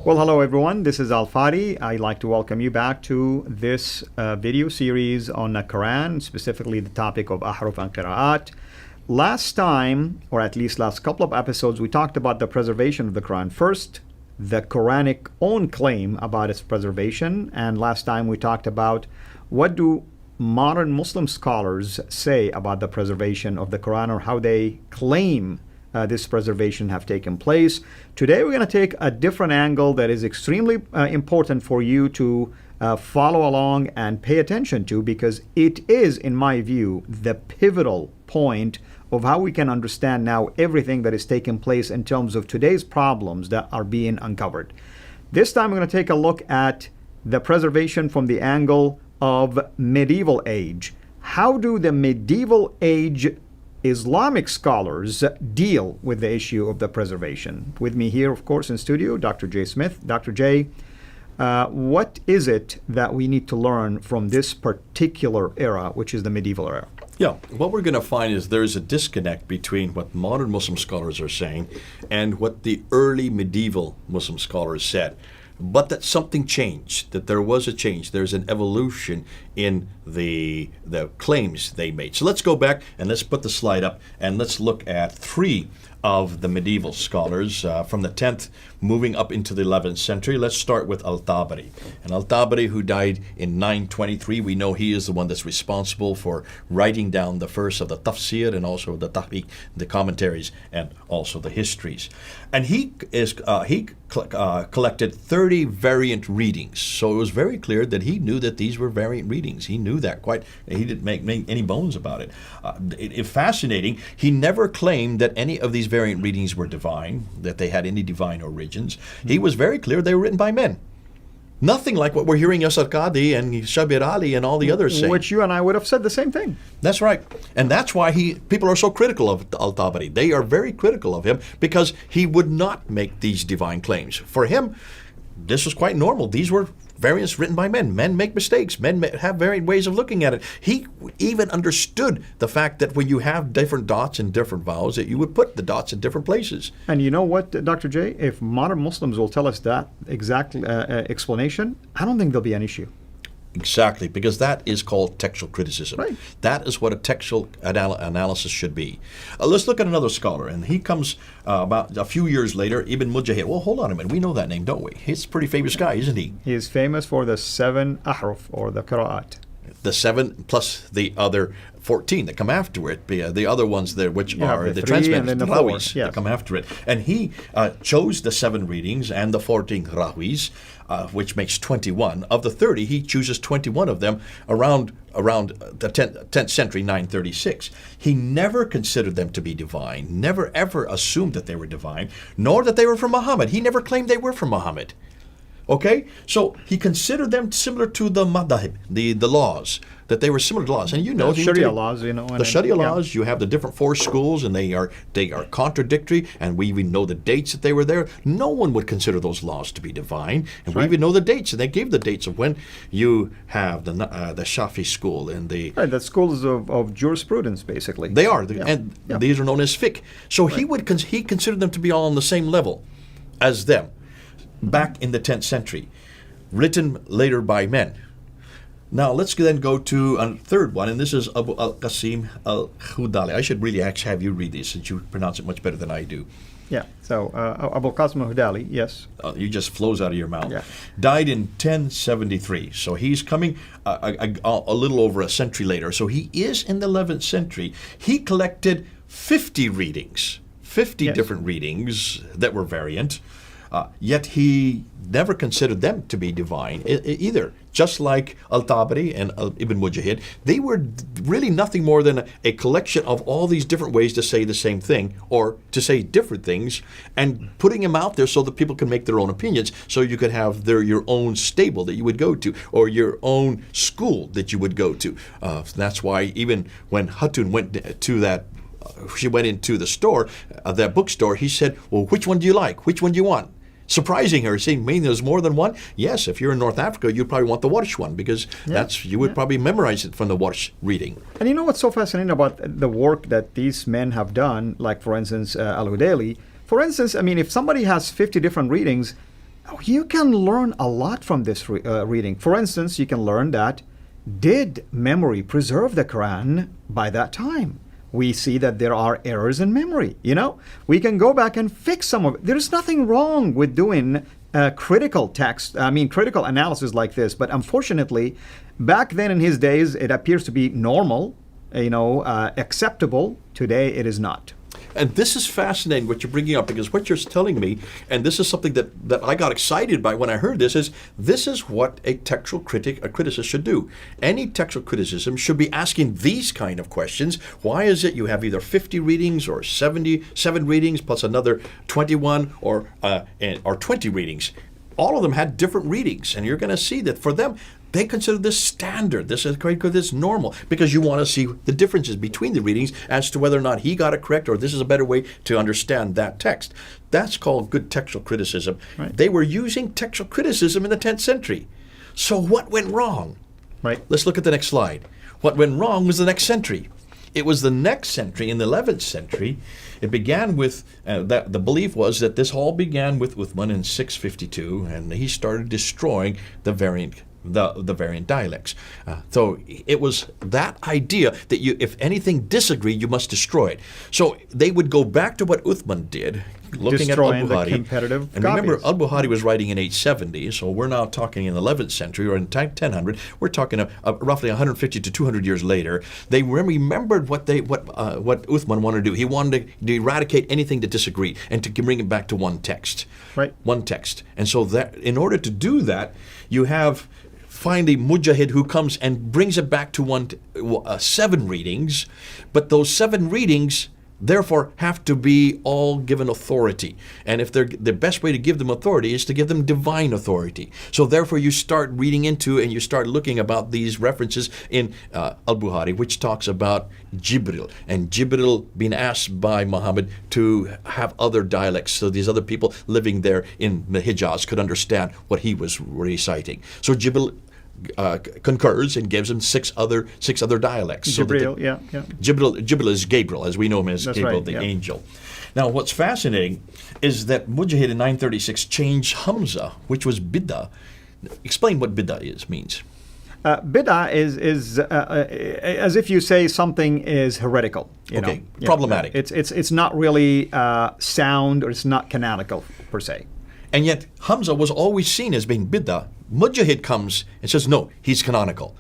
Well, hello everyone. This is Al Fadi. I'd like to welcome you back to this video series on the Quran, specifically the topic of Ahruf and Qira'at. Last time, or at least last couple of episodes, we talked about the preservation of the Quran. First, the Quranic own claim about its preservation, and last time we talked about what do modern Muslim scholars say about the preservation of the Quran, or how they claim this preservation have taken place. Today we're going to take a different angle that is extremely important for you to follow along and pay attention to, because it is, in my view, the pivotal point of how we can understand now everything that is taking place in terms of today's problems that are being uncovered. This time we're going to take a look at the preservation from the angle of medieval age. How do the medieval age Islamic scholars deal with the issue of the preservation? With me here, of course, in studio, Dr. J. Smith. Dr. J, what is it that we need to learn from this particular era, which is the medieval era? Yeah, what we're going to find is there's a disconnect between what modern Muslim scholars are saying and what the early medieval Muslim scholars said. But that something changed, that there was a change. There's an evolution in the claims they made. So let's go back and let's put the slide up and let's look at three of the medieval scholars from the 10th moving up into the 11th century. Let's start with Al-Tabari. And Al-Tabari, who died in 923, we know he is the one that's responsible for writing down the first of the tafsir and also the tahqiq, the commentaries, and also the histories. And he collected 30 variant readings. So it was very clear that he knew that these were variant readings. He knew that he didn't make any bones about it. It's fascinating. He never claimed that any of these variant readings were divine, that they had any divine origins. He was very clear they were written by men. Nothing like what we're hearing Yasar Qadi and Shabir Ali and all the others saying. Which you and I would have said the same thing. That's right. And that's why people are so critical of Al-Tabari. They are very critical of him because he would not make these divine claims. For him, this was quite normal. These were variants written by men. Men make mistakes. Men have varied ways of looking at it. He even understood the fact that when you have different dots and different vowels, that you would put the dots in different places. And you know what, Dr. J? If modern Muslims will tell us that exact explanation, I don't think there'll be an issue. Exactly, because that is called textual criticism. Right. That is what a textual analysis should be. Let's look at another scholar, and he comes about a few years later, Ibn Mujahid. Well, hold on a minute. We know that name, don't we? He's a pretty famous guy, isn't he? He is famous for the 7 ahruf, or the Qira'at. The 7 plus the other 14 that come after it, the other ones there, which are the transmitters, the rawis, that come after it. And he chose the 7 readings and the 14 rawis, which makes 21. Of the 30, he chooses 21 of them around the 10th century, 936. He never considered them to be divine, never ever assumed that they were divine, nor that they were from Muhammad. He never claimed they were from Muhammad. Okay? So he considered them similar to the madahib, the laws, that they were similar to laws. And you know, the Sharia laws, you know. The Sharia laws, you have the different 4 schools, and they are contradictory, and we even know the dates that they were there. No one would consider those laws to be divine. And we even know the dates, and they gave the dates of when you have the Shafi school and the... Right, the schools of jurisprudence, basically. They are, and these are known as fiqh. So he considered them to be all on the same level as them. Back in the 10th century, written later by men. Now let's then go to a third one, and this is Abu al-Qasim al-Khudali. I should really actually have you read this, since you pronounce it much better than I do. Yeah, so Abu al-Qasim al-Khudali, yes. It just flows out of your mouth. Yeah. Died in 1073, so he's coming a little over a century later. So he is in the 11th century. He collected 50 readings, 50 different readings that were variant. Yet he never considered them to be divine either. Just like Al-Tabari and Ibn Mujahid, they were really nothing more than a collection of all these different ways to say the same thing or to say different things, and putting them out there so that people can make their own opinions, so you could have your own stable that you would go to, or your own school that you would go to. That's why even when Hatun went to that, she went into the store, that bookstore, he said, well, which one do you like? Which one do you want? Surprising her, saying, mean there's more than one? Yes, if you're in North Africa, you'd probably want the Warsh one, because you would probably memorize it from the Warsh reading. And you know what's so fascinating about the work that these men have done, like, for instance, Al-Hudayli? For instance, I mean, if somebody has 50 different readings, You can learn a lot from this reading. For instance, you can learn that did memory preserve the Quran by that time? We see that there are errors in memory. We can go back and fix some of it. There's nothing wrong with doing critical critical analysis like this. But unfortunately, back then in his days, it appears to be normal, acceptable. Today, it is not. And this is fascinating what you're bringing up, because what you're telling me, and this is something that I got excited by when I heard this is what a textual criticist should do. Any textual criticism should be asking these kind of questions. Why is it you have either 50 readings or 77 readings plus another 21 or 20 readings? All of them had different readings, and you're going to see that for them, they consider this standard. This is great because it's normal, because you want to see the differences between the readings as to whether or not he got it correct or this is a better way to understand that text. That's called good textual criticism. Right. They were using textual criticism in the 10th century. So what went wrong? Right. Let's look at the next slide. What went wrong was the next century. It was the next century, in the 11th century. It began with, the belief was that this all began with Uthman in 652, and he started destroying the variant dialects. So it was that idea that if anything disagree, you must destroy it. So they would go back to what Uthman did, looking destroying at Al-Bukhari. The competitive and copies. remember, Al-Bukhari was writing in 870, so we're now talking in the 11th century, or in 1000. We're talking roughly 150 to 200 years later. They remembered what Uthman wanted to do. He wanted to eradicate anything that disagreed and to bring it back to one text. Right. One text. And so that in order to do that, you have finally Mujahid who comes and brings it back to 7 readings, but those 7 readings therefore have to be all given authority. And if the best way to give them authority is to give them divine authority. So therefore you start reading into and you start looking about these references in Al-Bukhari, which talks about Jibril, and Jibril being asked by Muhammad to have other dialects so these other people living there in the Hijaz could understand what he was reciting. So Jibril concurs and gives him 6 other dialects. Jibril, yeah. Jibril is Gabriel, as we know him as That's Gabriel, right, the yeah. angel. Now, what's fascinating is that Mujahid in 936 changed Hamza, which was bid'ah. Explain what bid'ah means. Bid'ah is as if you say something is heretical. Okay, problematic. It's not really sound, or it's not canonical per se. And yet Hamza was always seen as being bid'ah. Mujahid comes and says, no, he's canonical.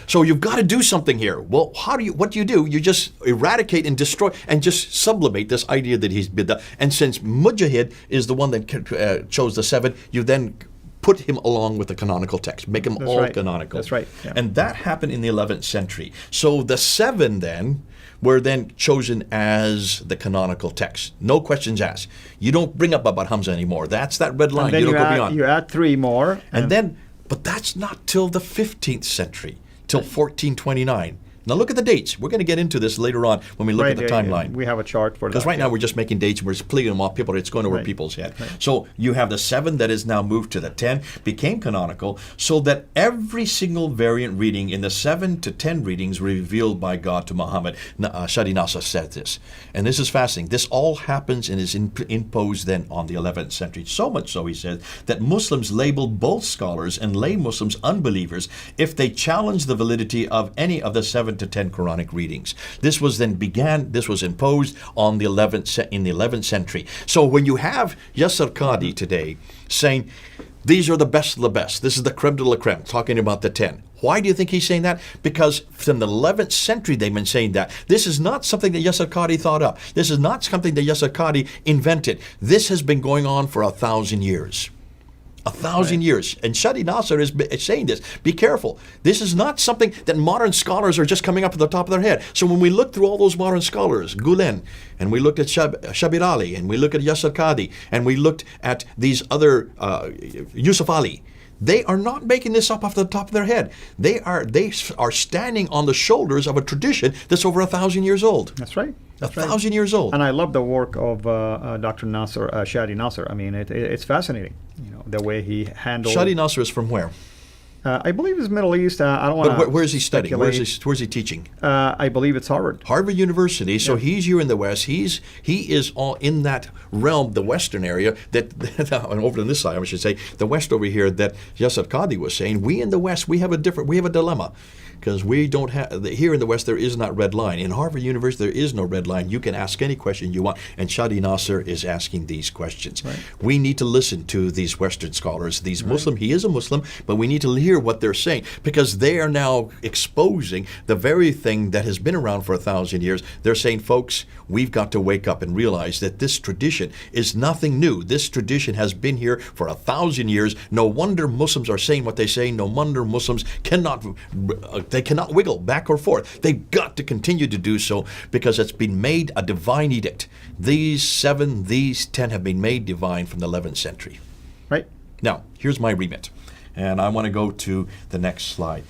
So you've got to do something here. Well, what do? You just eradicate and destroy and just sublimate this idea that he's bid'ah. And since Mujahid is the one that chose the 7, you then put him along with the canonical text, make them all canonical. That's right. Yeah. And that happened in the 11th century. So the 7 then were then chosen as the canonical text. No questions asked. You don't bring up about Hamza anymore. That's that red line. You don't go beyond. You add 3 more. And then, but that's not till the 15th century, till 1429. Now look at the dates. We're going to get into this later on when we look at the timeline. We have a chart for that. Because right now we're just making dates and we're splitting them off. It's going over people's head. Right. So you have the 7 that is now moved to the 10, became canonical, so that every single variant reading in the 7 to 10 readings revealed by God to Muhammad. Shadi Nasr said this. And this is fascinating. This all happens and is imposed then on the 11th century. So much so, he says, that Muslims labeled both scholars and lay Muslims unbelievers if they challenged the validity of any of the 7 to 10 Quranic readings. This was imposed on the 11th century. So when you have Yasser Qadi today saying, these are the best of the best, this is the creme de la creme, talking about the 10. Why do you think he's saying that? Because from the 11th century they've been saying that. This is not something that Yasser Qadi thought up. This is not something that Yasser Qadi invented. This has been going on for 1,000 years. 1,000 years. And Shadi Nasr is saying this. Be careful. This is not something that modern scholars are just coming up at the top of their head. So when we look through all those modern scholars, Gulen, and we looked at Shabir Ali, and we look at Yasser Qadi, and we looked at these other, Yusuf Ali, they are not making this up off the top of their head. They are standing on the shoulders of a tradition that's over 1,000 years old. That's right. 1,000 years old. And I love the work of Dr. Nasr, Shadi Nasr. I mean, it's fascinating, the way he handled. Shadi Nasr is from where? I believe it's Middle East. I don't want to. But where is he studying? Where is he teaching? I believe it's Harvard. Harvard University. So he's here in the West. He is all in that realm, the Western area. And over on this side, I should say, the West over here. That Yasir Qadhi was saying, we in the West, we have a dilemma. Because we don't have, here in the West, there is not red line. In Harvard University, there is no red line. You can ask any question you want. And Shadi Nasser is asking these questions. Right. We need to listen to these Western scholars, these Muslim. He is a Muslim, but we need to hear what they're saying because they are now exposing the very thing that has been around for 1,000 years. They're saying, folks, we've got to wake up and realize that this tradition is nothing new. This tradition has been here for 1,000 years. No wonder Muslims are saying what they say. No wonder Muslims cannot wiggle back or forth. They've got to continue to do so because it's been made a divine edict. These 10 have been made divine from the 11th century. Right. Now, here's my remit. And I want to go to the next slide.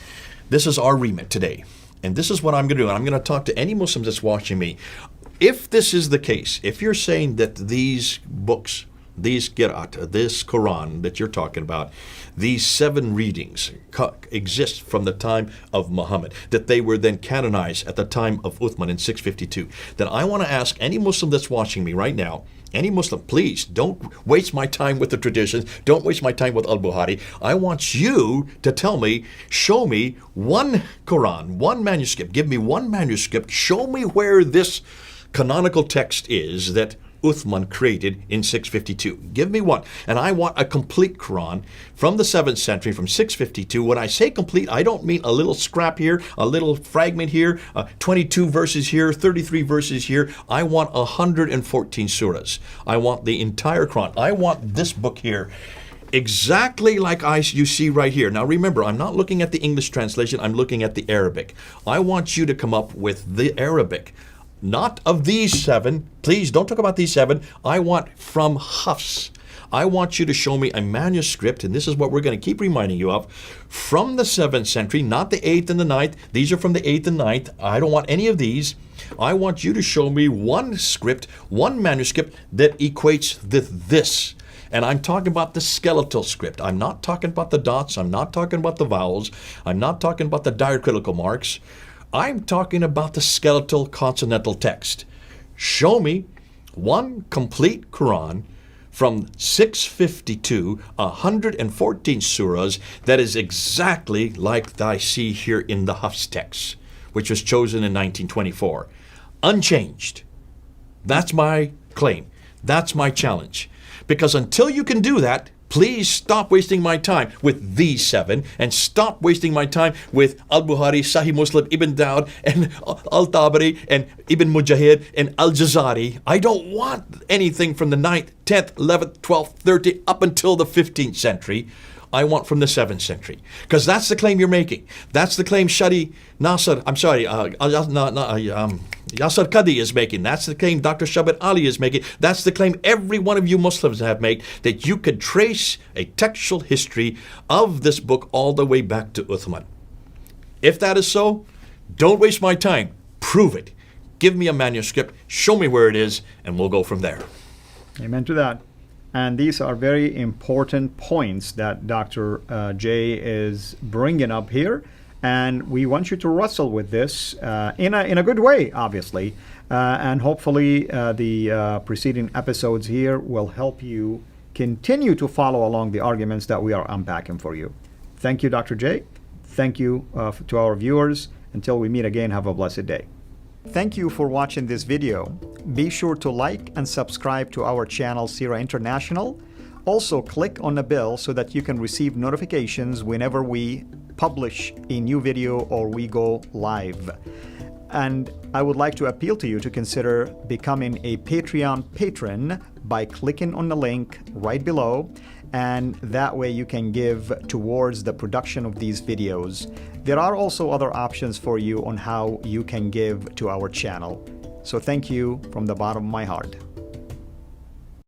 This is our remit today. And this is what I'm going to do. And I'm going to talk to any Muslims that's watching me. If this is the case, if you're saying that these books, these Qira'at, this Quran that you're talking about, these 7 readings exist from the time of Muhammad, that they were then canonized at the time of Uthman in 652, then I want to ask any Muslim that's watching me right now, any Muslim, please don't waste my time with the traditions. Don't waste my time with Al-Bukhari. I want you to tell me, show me one Quran, one manuscript. Give me one manuscript. Show me where this canonical text is that Uthman created in 652. Give me one. And I want a complete Quran from the 7th century, from 652. When I say complete, I don't mean a little scrap here, a little fragment here, 22 verses here, 33 verses here. I want 114 surahs. I want the entire Quran. I want this book here exactly like you see right here. Now remember, I'm not looking at the English translation. I'm looking at the Arabic. I want you to come up with the Arabic. Not of these 7. Please don't talk about these 7. I want from Hafs. I want you to show me a manuscript, and this is what we're going to keep reminding you of, from the 7th century, not the 8th and the 9th. These are from the 8th and 9th. I don't want any of these. I want you to show me one script, one manuscript that equates this. And I'm talking about the skeletal script. I'm not talking about the dots. I'm not talking about the vowels. I'm not talking about the diacritical marks. I'm talking about the skeletal consonantal text. Show me one complete Quran from 652, 114 surahs, that is exactly like I see here in the Hafs text, which was chosen in 1924. Unchanged. That's my claim. That's my challenge. Because until you can do that, please stop wasting my time with these 7 and stop wasting my time with Al-Bukhari, Sahih Muslim, Ibn Dawud, and Al-Tabari, and Ibn Mujahid, and Al-Jazari. I don't want anything from the 9th, 10th, 11th, 12th, 13th, up until the 15th century. I want from the 7th century. Because that's the claim you're making. That's the claim Yasir Qadhi is making. That's the claim Dr. Shabat Ali is making. That's the claim every one of you Muslims have made, that you could trace a textual history of this book all the way back to Uthman. If that is so, don't waste my time. Prove it. Give me a manuscript. Show me where it is, and we'll go from there. Amen to that. And these are very important points that Dr. J is bringing up here. And we want you to wrestle with this in a good way, obviously. And hopefully the preceding episodes here will help you continue to follow along the arguments that we are unpacking for you. Thank you, Dr. J. Thank you to our viewers. Until we meet again, have a blessed day. Thank you for watching this video. Be sure to like and subscribe to our channel, Qira'at International. Also, click on the bell so that you can receive notifications whenever we publish a new video or we go live. And I would like to appeal to you to consider becoming a Patreon patron by clicking on the link right below, and that way you can give towards the production of these videos. There are also other options for you on how you can give to our channel. So thank you from the bottom of my heart.